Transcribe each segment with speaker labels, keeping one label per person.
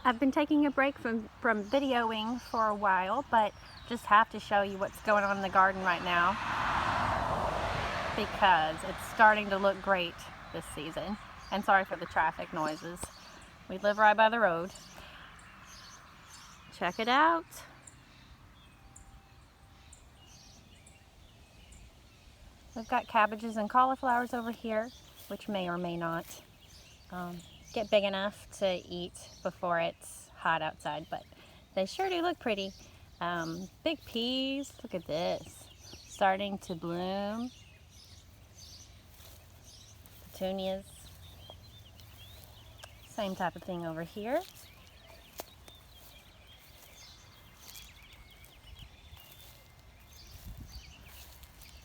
Speaker 1: I've been taking a break from videoing for a while, but just have to show you what's going on in the garden right now because it's starting to look great this season. And sorry for the traffic noises. We live right by the road. Check it out. We've got cabbages and cauliflowers over here, which may or may not get big enough to eat before it's hot outside, but they sure do look pretty. Big peas, look at this, starting to bloom. Petunias, same type of thing over here.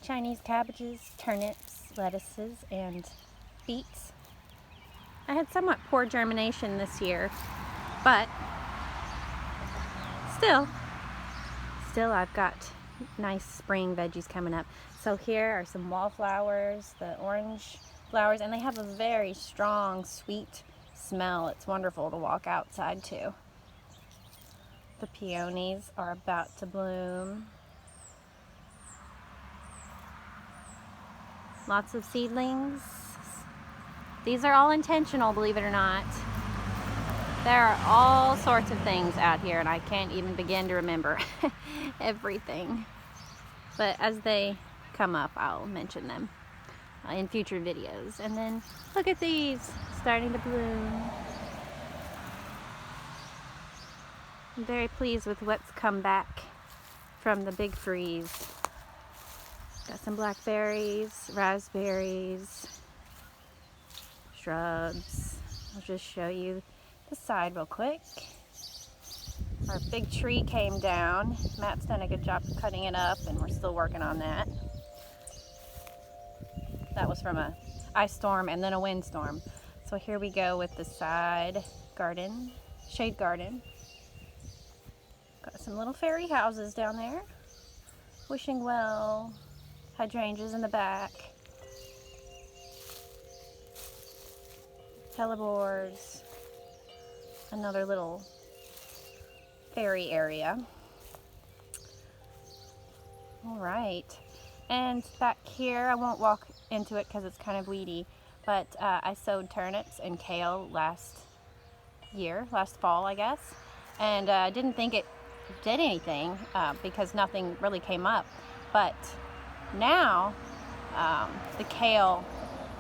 Speaker 1: Chinese cabbages, turnips, lettuces, and beets. I had somewhat poor germination this year, but still I've got nice spring veggies coming up. So here are some wallflowers, the orange flowers, and they have a very strong, sweet smell. It's wonderful to walk outside to. The peonies are about to bloom. Lots of seedlings. These are all intentional, believe it or not. There are all sorts of things out here, and I can't even begin to remember everything. But as they come up, I'll mention them in future videos. And then look at these, starting to bloom. I'm very pleased with what's come back from the big freeze. Got some blackberries, raspberries, shrubs. I'll just show you the side real quick. Our big tree came down. Matt's done a good job of cutting it up, and we're still working on that. That was from a ice storm and then a windstorm. So here we go with the side garden, shade garden. Got some little fairy houses down there. Wishing well. Hydrangeas in the back. Hellebores. Another little fairy area. All right. And back here, I won't walk into it because it's kind of weedy, but I sowed turnips and kale last fall, I guess. And I didn't think it did anything because nothing really came up. But now the kale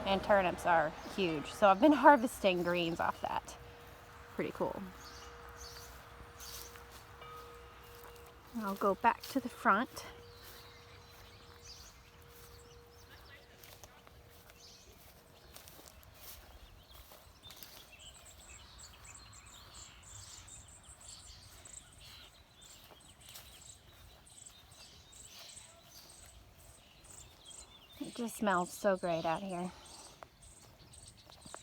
Speaker 1: and turnips are huge. So I've been harvesting greens off that. Pretty cool. I'll go back to the front. It just smells so great out here.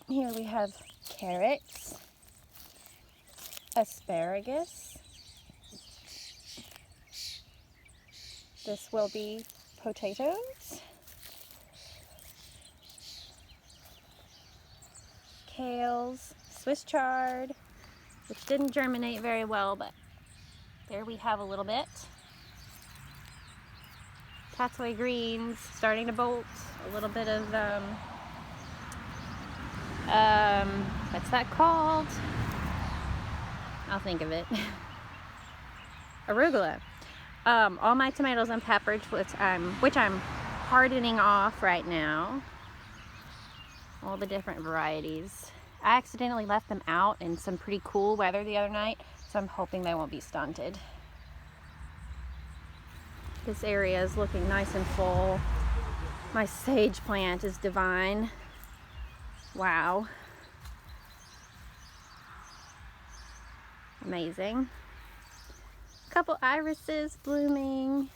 Speaker 1: Here we have carrots, asparagus. This will be potatoes, kales, Swiss chard, which didn't germinate very well, but there we have a little bit. Pathway greens starting to bolt. A little bit of what's that called? I'll think of it. Arugula. All my tomatoes and peppers, which I'm hardening off right now. All the different varieties. I accidentally left them out in some pretty cool weather the other night, so I'm hoping they won't be stunted. This area is looking nice and full. My sage plant is divine. Wow. Amazing. A couple irises blooming.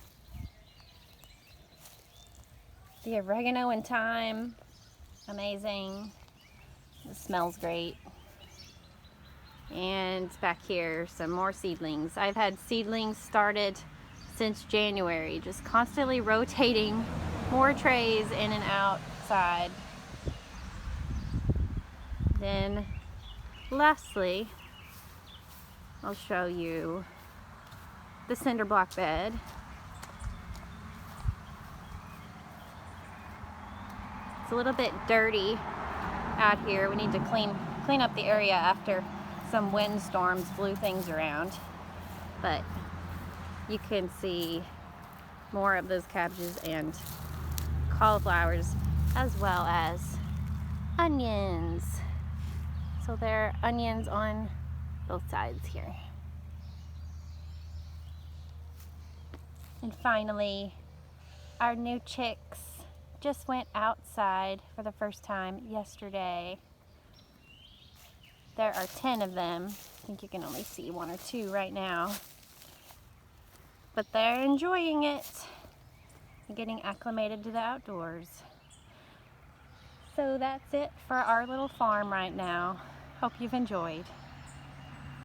Speaker 1: The oregano and thyme. Amazing. It smells great. And back here, some more seedlings. I've had seedlings started since January, just constantly rotating more trays in and outside. Then lastly, I'll show you the cinder block bed. It's a little bit dirty out here. We need to clean up the area after some windstorms blew things around. But you can see more of those cabbages and cauliflowers, as well as onions. So there are onions on both sides here. And finally, our new chicks just went outside for the first time yesterday. There are 10 of them. I think you can only see 1 or 2 right now. But they're enjoying it. They're getting acclimated to the outdoors. So that's it for our little farm right now. Hope you've enjoyed.